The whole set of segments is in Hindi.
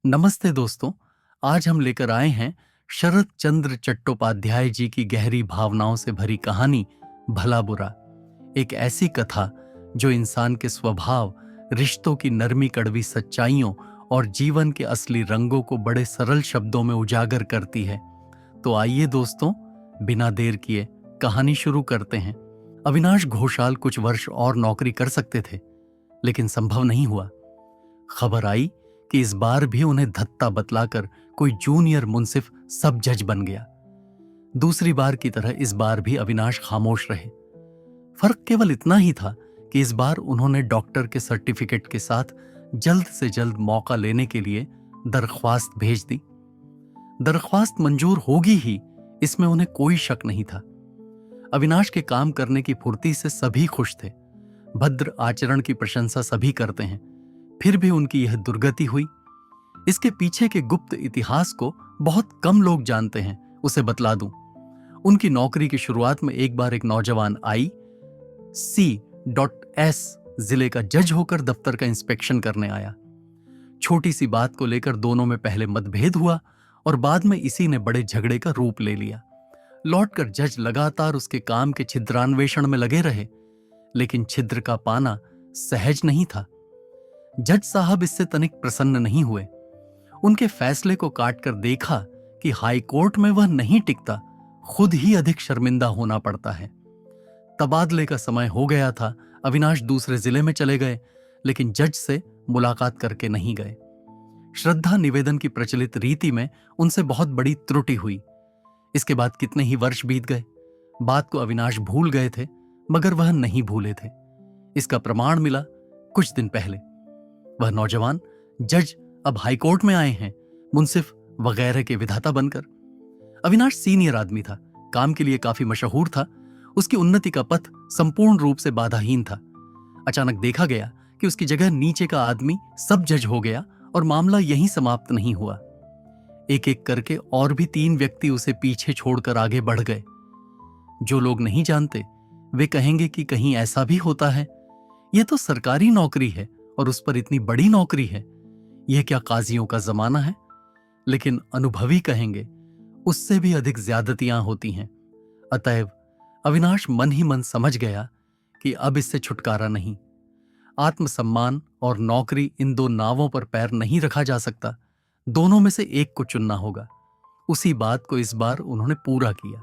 नमस्ते दोस्तों। आज हम लेकर आए हैं शरत चंद्र चट्टोपाध्याय जी की गहरी भावनाओं से भरी कहानी भला बुरा। एक ऐसी कथा जो इंसान के स्वभाव, रिश्तों की नरमी कड़वी सच्चाइयों और जीवन के असली रंगों को बड़े सरल शब्दों में उजागर करती है। तो आइए दोस्तों, बिना देर किए कहानी शुरू करते हैं। अविनाश घोषाल कुछ वर्ष और नौकरी कर सकते थे, लेकिन संभव नहीं हुआ। खबर आई कि इस बार भी उन्हें धत्ता बतलाकर कोई जूनियर मुंसिफ सब जज बन गया। दूसरी बार की तरह इस बार भी अविनाश खामोश रहे। फर्क केवल इतना ही था कि इस बार उन्होंने डॉक्टर के सर्टिफिकेट के साथ जल्द से जल्द मौका लेने के लिए दरख्वास्त भेज दी। दरख्वास्त मंजूर होगी ही, इसमें उन्हें कोई शक नहीं था। अविनाश के काम करने की फुर्ती से सभी खुश थे। भद्र आचरण की प्रशंसा सभी करते हैं, फिर भी उनकी यह दुर्गति हुई। इसके पीछे के गुप्त इतिहास को बहुत कम लोग जानते हैं। उसे बतला दूं। उनकी नौकरी की शुरुआत में एक बार एक नौजवान C.S जिले का जज होकर दफ्तर का इंस्पेक्शन करने आया। छोटी सी बात को लेकर दोनों में पहले मतभेद हुआ और बाद में इसी ने बड़े झगड़े का रूप ले लिया। लौटकर जज लगातार उसके काम के छिद्रान्वेषण में लगे रहे, लेकिन छिद्र का पाना सहज नहीं था। जज साहब इससे तनिक प्रसन्न नहीं हुए। उनके फैसले को काटकर देखा कि हाई कोर्ट में वह नहीं टिकता, खुद ही अधिक शर्मिंदा होना पड़ता है। तबादले का समय हो गया था। अविनाश दूसरे जिले में चले गए, लेकिन जज से मुलाकात करके नहीं गए। श्रद्धा निवेदन की प्रचलित रीति में उनसे बहुत बड़ी त्रुटि हुई। इसके बाद कितने ही वर्ष बीत गए। बात को अविनाश भूल गए थे, मगर वह नहीं भूले थे। इसका प्रमाण मिला कुछ दिन पहले। वह नौजवान जज अब हाईकोर्ट में आए हैं, मुंसिफ वगैरह के विधाता बनकर। अविनाश सीनियर आदमी था, काम के लिए काफी मशहूर था। उसकी उन्नति का पथ संपूर्ण रूप से बाधाहीन था। अचानक देखा गया कि उसकी जगह नीचे का आदमी सब जज हो गया और मामला यहीं समाप्त नहीं हुआ। एक एक करके और भी 3 व्यक्ति उसे पीछे छोड़कर आगे बढ़ गए। जो लोग नहीं जानते वे कहेंगे कि कहीं ऐसा भी होता है, यह तो सरकारी नौकरी है और उस पर इतनी बड़ी नौकरी है, यह क्या काजियों का जमाना है। लेकिन अनुभवी कहेंगे उससे भी अधिक ज्यादतियां होती हैं। अतएव अविनाश मन ही मन समझ गया कि अब इससे छुटकारा नहीं। आत्मसम्मान और नौकरी, इन 2 नावों पर पैर नहीं रखा जा सकता। दोनों में से एक को चुनना होगा। उसी बात को इस बार उन्होंने पूरा किया।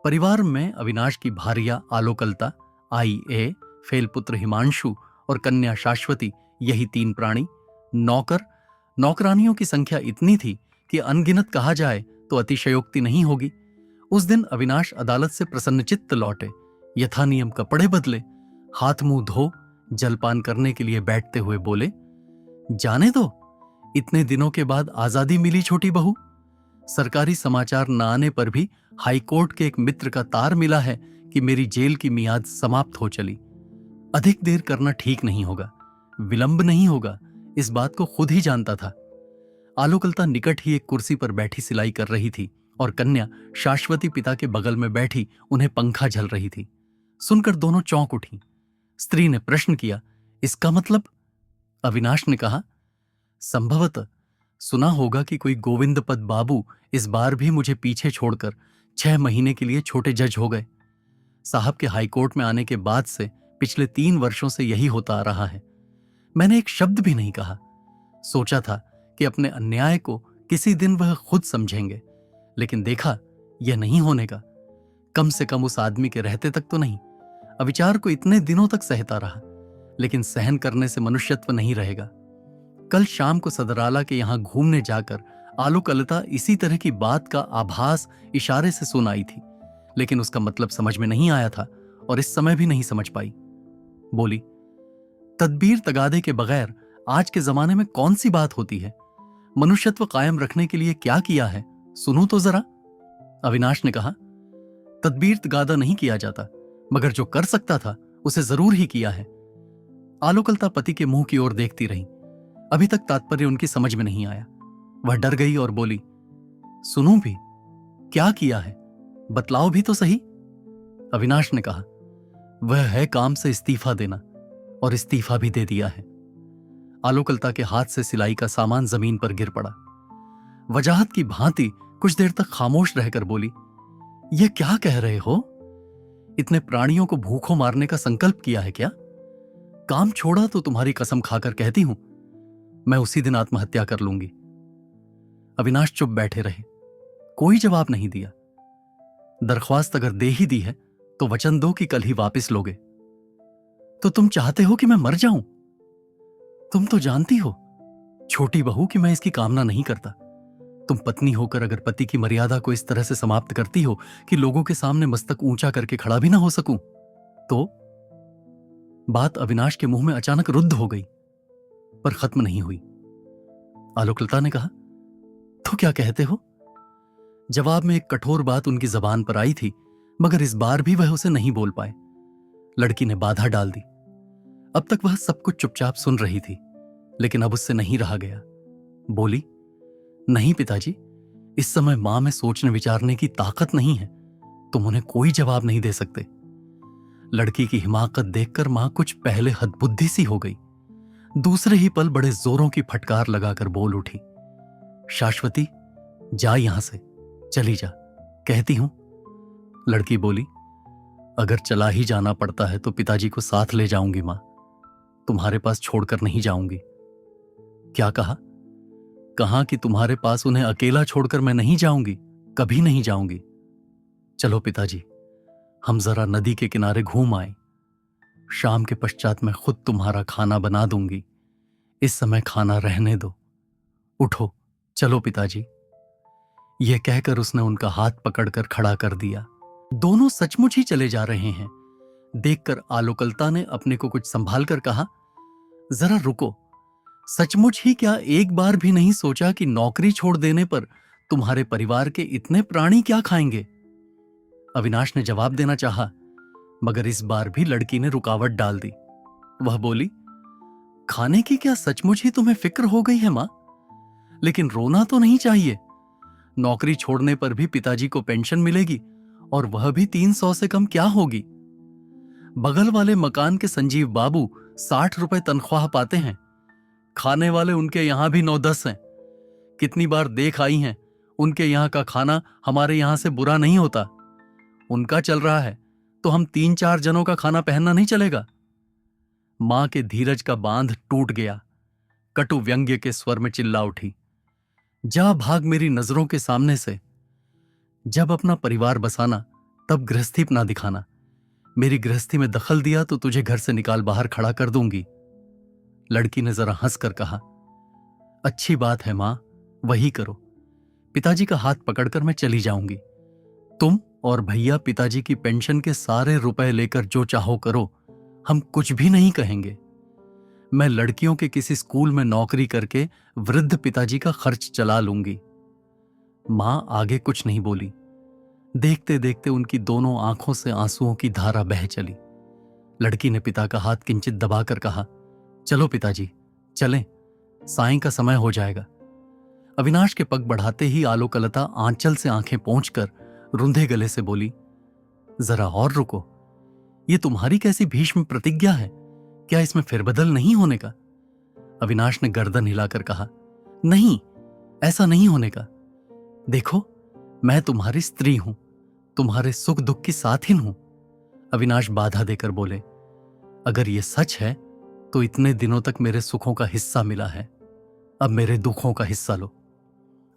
परिवार में अविनाश की भार्या आलोकलता, IA, फेलपुत्र हिमांशु और कन्या शाश्वती, यही 3 प्राणी। नौकरानियों की संख्या इतनी थी कि अनगिनत कहा जाए तो अतिशयोक्ति नहीं होगी। उस दिन अविनाश अदालत से प्रसन्नचित्त लौटे। यथानियम कपड़े बदले, हाथ मुंह धो जलपान करने के लिए बैठते हुए बोले, जाने दो, इतने दिनों के बाद आजादी मिली छोटी बहू। सरकारी समाचार न आने पर भी हाईकोर्ट के एक मित्र का तार मिला है कि मेरी जेल की मियाद समाप्त हो चली। अधिक देर करना ठीक नहीं होगा, विलंब नहीं होगा, इस बात को खुद ही जानता था। आलोकलता निकट ही एक कुर्सी पर बैठी सिलाई कर रही थी और कन्या शाश्वती पिता के बगल में बैठी उन्हें पंखा झल रही थी। सुनकर दोनों चौंक उठी। स्त्री ने प्रश्न किया, इसका मतलब? अविनाश ने कहा, संभवतः सुना होगा कि कोई गोविंदपद बाबू इस बार भी मुझे पीछे छोड़कर 6 महीने के लिए छोटे जज हो गए। साहब के हाईकोर्ट में आने के बाद से पिछले 3 वर्षों से यही होता आ रहा है। मैंने एक शब्द भी नहीं कहा। सोचा था कि अपने अन्याय को किसी दिन वह खुद समझेंगे, लेकिन देखा यह नहीं होने का। कम से कम उस आदमी के रहते तक तो नहीं। अविचार को इतने दिनों तक सहता रहा, लेकिन सहन करने से मनुष्यत्व नहीं रहेगा। कल शाम को सदराला के यहां घूमने जाकर आलोकलता इसी तरह की बात का आभास इशारे से सुन आई थी, लेकिन उसका मतलब समझ में नहीं आया था और इस समय भी नहीं समझ पाई। बोली, तदबीर तगादे के बगैर आज के जमाने में कौन सी बात होती है? मनुष्यत्व कायम रखने के लिए क्या किया है, सुनूं तो जरा। अविनाश ने कहा, तदबीर तगादा नहीं किया जाता, मगर जो कर सकता था उसे जरूर ही किया है। आलोकलता पति के मुंह की ओर देखती रही। अभी तक तात्पर्य उनकी समझ में नहीं आया। वह डर गई और बोली, सुनूं भी? क्या किया है, बतलाओ भी तो सही। अविनाश ने कहा, वह है काम से इस्तीफा देना, और इस्तीफा भी दे दिया है। आलोकलता के हाथ से सिलाई का सामान जमीन पर गिर पड़ा। वजाहत की भांति कुछ देर तक खामोश रहकर बोली, यह क्या कह रहे हो? इतने प्राणियों को भूखों मारने का संकल्प किया है क्या? काम छोड़ा तो तुम्हारी कसम खाकर कहती हूं, मैं उसी दिन आत्महत्या कर लूंगी। अविनाश चुप बैठे रहे, कोई जवाब नहीं दिया। दरख्वास्त अगर दे ही दी है तो वचन दो कि कल ही वापस लोगे। तो तुम चाहते हो कि मैं मर जाऊं? तुम तो जानती हो छोटी बहू कि मैं इसकी कामना नहीं करता। तुम पत्नी होकर अगर पति की मर्यादा को इस तरह से समाप्त करती हो कि लोगों के सामने मस्तक ऊंचा करके खड़ा भी ना हो सकूं, तो बात अविनाश के मुंह में अचानक रुद्ध हो गई, पर खत्म नहीं हुई। आलोकलता ने कहा, तो क्या कहते हो? जवाब में एक कठोर बात उनकी जबान पर आई थी, मगर इस बार भी वह उसे नहीं बोल पाए। लड़की ने बाधा डाल दी। अब तक वह सब कुछ चुपचाप सुन रही थी, लेकिन अब उससे नहीं रहा गया। बोली, नहीं पिताजी, इस समय मां में सोचने विचारने की ताकत नहीं है। तुम उन्हें कोई जवाब नहीं दे सकते। लड़की की हिमाकत देखकर मां कुछ पहले हदबुद्धि सी हो गई। दूसरे ही पल बड़े जोरों की फटकार लगाकर बोल उठी, शाश्वती, जा यहां से, चली जा, कहती हूं। लड़की बोली, अगर चला ही जाना पड़ता है तो पिताजी को साथ ले जाऊंगी मां, तुम्हारे पास छोड़कर नहीं जाऊंगी। क्या कहा? कहा कि तुम्हारे पास उन्हें अकेला छोड़कर मैं नहीं जाऊंगी, कभी नहीं जाऊंगी। चलो पिताजी, हम जरा नदी के किनारे घूम आए। शाम के पश्चात मैं खुद तुम्हारा खाना बना दूंगी। इस समय खाना रहने दो। उठो, चलो पिताजी। यह कहकर उसने उनका हाथ पकड़कर खड़ा कर दिया। दोनों सचमुच ही चले जा रहे हैं। देखकर आलोकलता ने अपने को कुछ संभाल कर कहा, जरा रुको, सचमुच ही क्या एक बार भी नहीं सोचा कि नौकरी छोड़ देने पर तुम्हारे परिवार के इतने प्राणी क्या खाएंगे? अविनाश ने जवाब देना चाहा, मगर इस बार भी लड़की ने रुकावट डाल दी। वह बोली, खाने की क्या सचमुच ही तुम्हें फिक्र हो गई है मां? लेकिन रोना तो नहीं चाहिए। नौकरी छोड़ने पर भी पिताजी को पेंशन मिलेगी, और वह भी 300 से कम क्या होगी। बगल वाले मकान के संजीव बाबू 60 रुपए तनख्वाह पाते हैं। खाने वाले उनके यहां भी 9-10 हैं। कितनी बार देख आई हैं, उनके यहां का खाना हमारे यहां से बुरा नहीं होता। उनका चल रहा है तो हम 3-4 जनों का खाना पहनना नहीं चलेगा। मां के धीरज का बांध टूट गया। कटु व्यंग्य के स्वर में चिल्ला उठी, जा भाग मेरी नजरों के सामने से। जब अपना परिवार बसाना तब गृहस्थी अपना दिखाना। मेरी गृहस्थी में दखल दिया तो तुझे घर से निकाल बाहर खड़ा कर दूंगी। लड़की ने जरा हंसकर कहा, अच्छी बात है मां, वही करो। पिताजी का हाथ पकड़कर मैं चली जाऊंगी। तुम और भैया पिताजी की पेंशन के सारे रुपए लेकर जो चाहो करो, हम कुछ भी नहीं कहेंगे। मैं लड़कियों के किसी स्कूल में नौकरी करके वृद्ध पिताजी का खर्च चला लूंगी। मां आगे कुछ नहीं बोली। देखते देखते उनकी दोनों आंखों से आंसुओं की धारा बह चली। लड़की ने पिता का हाथ किंचित दबाकर कहा, चलो पिताजी, चलें, सायं का समय हो जाएगा। अविनाश के पग बढ़ाते ही आलोकलता आंचल से आंखें पोंछकर रुंधे गले से बोली, जरा और रुको। ये तुम्हारी कैसी भीष्म प्रतिज्ञा है? क्या इसमें फेरबदल नहीं होने का? अविनाश ने गर्दन हिलाकर कहा, नहीं, ऐसा नहीं होने का। देखो, मैं तुम्हारी स्त्री हूं, तुम्हारे सुख दुख की साथिन हूं। अविनाश बाधा देकर बोले, अगर यह सच है तो इतने दिनों तक मेरे सुखों का हिस्सा मिला है, अब मेरे दुखों का हिस्सा लो।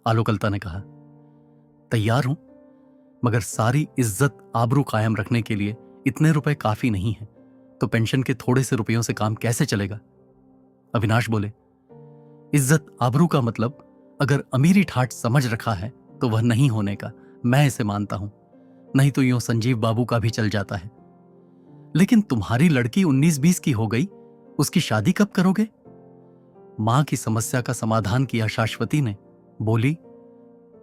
आलोकलता ने कहा, तैयार हूं, मगर सारी इज्जत आबरू कायम रखने के लिए इतने रुपए काफी नहीं है, तो पेंशन के थोड़े से रुपयों से काम कैसे चलेगा? अविनाश बोले, इज्जत आबरू का मतलब अगर अमीरी ठाठ समझ रखा है तो वह नहीं होने का, मैं इसे मानता हूं। नहीं तो यूं संजीव बाबू का भी चल जाता है। लेकिन तुम्हारी लड़की 19-20 की हो गई, उसकी शादी कब करोगे? मां की समस्या का समाधान किया शाश्वती ने। बोली,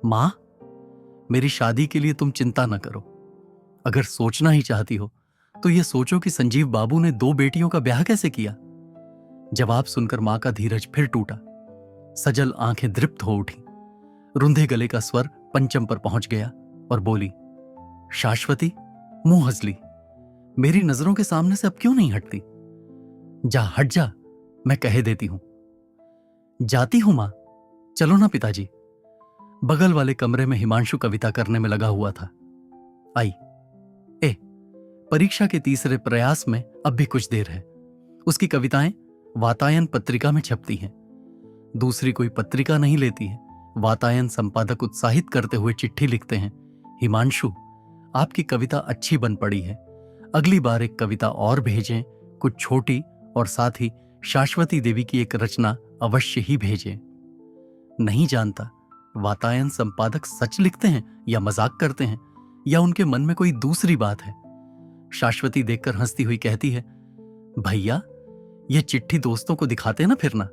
मां, मेरी शादी के लिए तुम चिंता न करो। अगर सोचना ही चाहती हो तो यह सोचो कि संजीव बाबू ने 2 बेटियों का ब्याह कैसे किया। जवाब सुनकर मां का धीरज फिर टूटा। सजल आंखें दृप्त हो उठी। रुंधे गले का स्वर पंचम पर पहुंच गया और बोली, शाश्वती, मुंह हंसली, मेरी नजरों के सामने से अब क्यों नहीं हटती? जा, हट जा, मैं कह देती हूं। जाती हूं मां, चलो ना पिताजी। बगल वाले कमरे में हिमांशु कविता करने में लगा हुआ था। आई ए परीक्षा के तीसरे प्रयास में अब भी कुछ देर है। उसकी कविताएं वातायन पत्रिका में छपती हैं। दूसरी कोई पत्रिका नहीं लेती है। वातायन संपादक उत्साहित करते हुए चिट्ठी लिखते हैं, हिमांशु, आपकी कविता अच्छी बन पड़ी है, अगली बार एक कविता और भेजें, कुछ छोटी, और साथ ही शाश्वती देवी की एक रचना अवश्य ही भेजें। नहीं जानता वातायन संपादक सच लिखते हैं या मजाक करते हैं, या उनके मन में कोई दूसरी बात है। शाश्वती देखकर हंसती हुई कहती है, भैया, ये चिट्ठी दोस्तों को दिखाते ना फिर ना।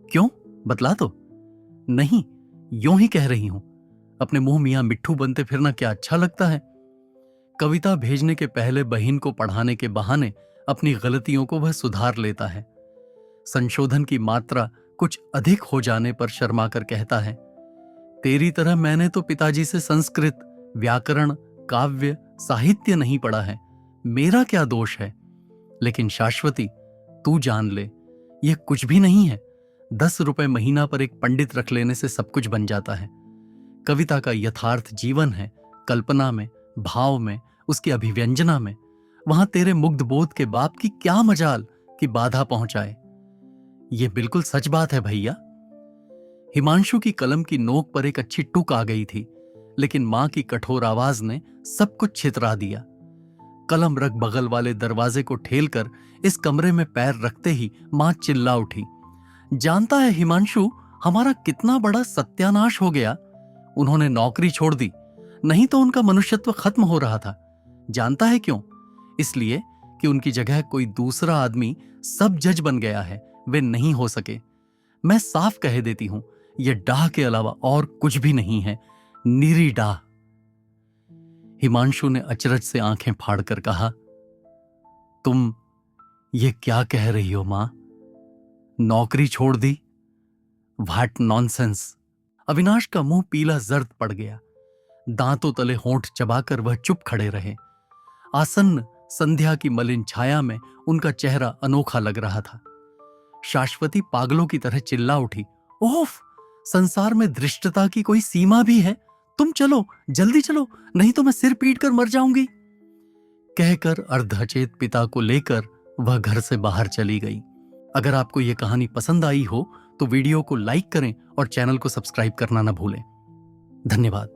क्यों, बतला दो। नहीं, यूं ही कह रही हूं, अपने मुंह मियां मिट्ठू बनते फिरना क्या अच्छा लगता है। कविता भेजने के पहले बहन को पढ़ाने के बहाने अपनी गलतियों को वह सुधार लेता है। संशोधन की मात्रा कुछ अधिक हो जाने पर शर्माकर कहता है, तेरी तरह मैंने तो पिताजी से संस्कृत, व्याकरण, काव्य, साहित्य नहीं पढ़ा है, मेरा क्या दोष है। लेकिन शाश्वती, तू जान ले, यह कुछ भी नहीं है। 10 रुपए महीना पर एक पंडित रख लेने से सब कुछ बन जाता है। कविता का यथार्थ जीवन है कल्पना में, भाव में, उसकी अभिव्यंजना में। वहां तेरे मुग्ध बोध के बाप की क्या मजाल कि बाधा पहुंचाए। यह बिल्कुल सच बात है भैया। हिमांशु की कलम की नोक पर एक अच्छी टुक आ गई थी, लेकिन मां की कठोर आवाज ने सब कुछ छितरा दिया। कलम रख बगल वाले दरवाजे को ठेलकर इस कमरे में पैर रखते ही मां चिल्ला उठी, जानता है हिमांशु, हमारा कितना बड़ा सत्यानाश हो गया। उन्होंने नौकरी छोड़ दी, नहीं तो उनका मनुष्यत्व खत्म हो रहा था। जानता है क्यों? इसलिए कि उनकी जगह कोई दूसरा आदमी सब जज बन गया है, वे नहीं हो सके। मैं साफ कह देती हूं, यह डाह के अलावा और कुछ भी नहीं है, निरी डाह। हिमांशु ने अचरज से आंखें फाड़कर कहा, तुम ये क्या कह रही हो मां? नौकरी छोड़ दी? What nonsense. अविनाश का मुंह पीला जर्द पड़ गया। दांतों तले होंठ चबाकर वह चुप खड़े रहे। आसन्न संध्या की मलिन छाया में उनका चेहरा अनोखा लग रहा था। शाश्वती पागलों की तरह चिल्ला उठी, ओफ, संसार में धृष्टता की कोई सीमा भी है। तुम चलो, जल्दी चलो, नहीं तो मैं सिर पीट कर मर जाऊंगी। कहकर अर्धचेत पिता को लेकर वह घर से बाहर चली गई। अगर आपको यह कहानी पसंद आई हो तो वीडियो को लाइक करें और चैनल को सब्सक्राइब करना न भूलें। धन्यवाद।